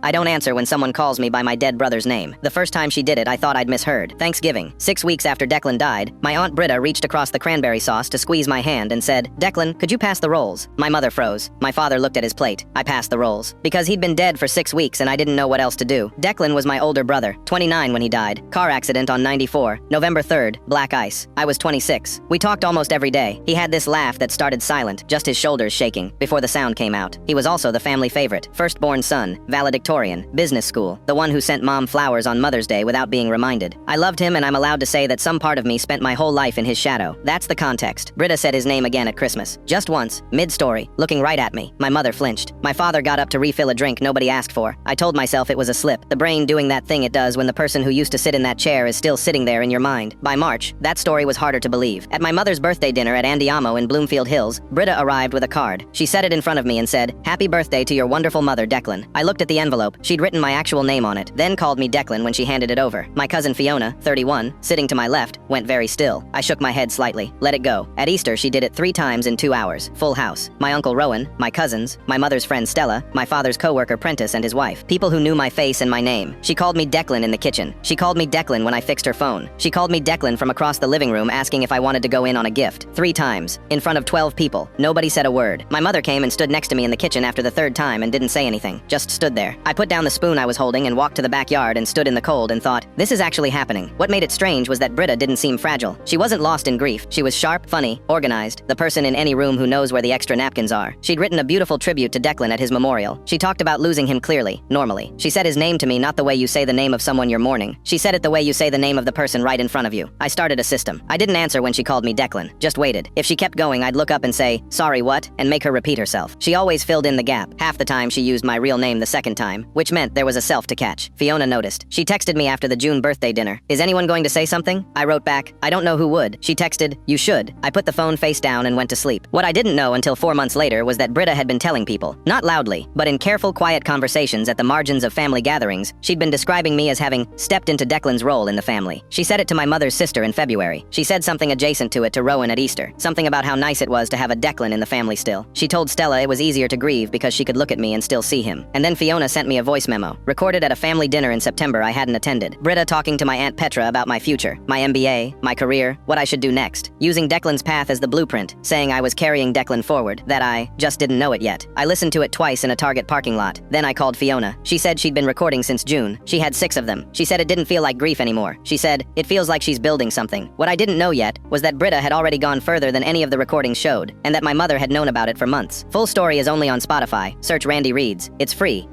I don't answer when someone calls me by my dead brother's name. The first time she did it, I thought I'd misheard. Thanksgiving. 6 weeks after Declan died, my Aunt Britta reached across the cranberry sauce to squeeze my hand and said, "Declan, could you pass the rolls?" My mother froze. My father looked at his plate. I passed the rolls. Because he'd been dead for 6 weeks and I didn't know what else to do. Declan was my older brother, 29 when he died. Car accident on 94, November 3rd, black ice. I was 26. We talked almost every day. He had this laugh that started silent, just his shoulders shaking, before the sound came out. He was also the family favorite, firstborn son, valedictorian, business school, the one who sent mom flowers on Mother's Day without being reminded. I loved him and I'm allowed to say that some part of me spent my whole life in his shadow. That's the context. Britta said his name again at Christmas. Just once, mid-story, looking right at me. My mother flinched. My father got up to refill a drink nobody asked for. I told myself it was a slip, the brain doing that thing it does when the person who used to sit in that chair is still sitting there in your mind. By March, that story was harder to believe. At my mother's birthday dinner at Andiamo in Bloomfield Hills, Britta arrived with a card. She set it in front of me and said, "Happy birthday to your wonderful mother, Declan." I looked at the envelope. She'd written my actual name on it, then called me Declan when she handed it over. My cousin Fiona, 31, sitting to my left, went very still. I shook my head slightly. Let it go. At Easter, she did it 3 times in 2 hours. Full house. My uncle Rowan, my cousins, my mother's friend Stella, my father's co-worker Prentice and his wife. People who knew my face and my name. She called me Declan in the kitchen. She called me Declan when I fixed her phone. She called me Declan from across the living room asking if I wanted to go in on a gift. 3 times. In front of 12 people. Nobody said a word. My mother came and stood next to me in the kitchen after the 3rd time and didn't say anything. Just stood there. I put down the spoon I was holding and walked to the backyard and stood in the cold and thought, this is actually happening. What made it strange was that Britta didn't seem fragile. She wasn't lost in grief. She was sharp, funny, organized, the person in any room who knows where the extra napkins are. She'd written a beautiful tribute to Declan at his memorial. She talked about losing him clearly, normally. She said his name to me not the way you say the name of someone you're mourning. She said it the way you say the name of the person right in front of you. I started a system. I didn't answer when she called me Declan, just waited. If she kept going, I'd look up and say, "Sorry, what?" and make her repeat herself. She always filled in the gap. Half the time she used my real name the second time, which meant there was a self to catch. Fiona noticed. She texted me after the June birthday dinner. "Is anyone going to say something?" I wrote back, "I don't know who would." She texted, "You should." I put the phone face down and went to sleep. What I didn't know until 4 months later was that Britta had been telling people, not loudly, but in careful, quiet conversations at the margins of family gatherings, she'd been describing me as having stepped into Declan's role in the family. She said it to my mother's sister in February. She said something adjacent to it to Rowan at Easter. Something about how nice it was to have a Declan in the family still. She told Stella it was easier to grieve because she could look at me and still see him. And then Fiona sent me a voice memo, recorded at a family dinner in September I hadn't attended. Britta talking to my Aunt Petra about my future, my MBA, my career, what I should do next. Using Declan's path as the blueprint, saying I was carrying Declan forward, that I just didn't know it yet. I listened to it twice in a Target parking lot. Then I called Fiona. She said she'd been recording since June. She had 6 of them. She said it didn't feel like grief anymore. She said, "It feels like she's building something." What I didn't know yet was that Britta had already gone further than any of the recordings showed, and that my mother had known about it for months. Full story is only on Spotify. Search Randy Reads. It's free.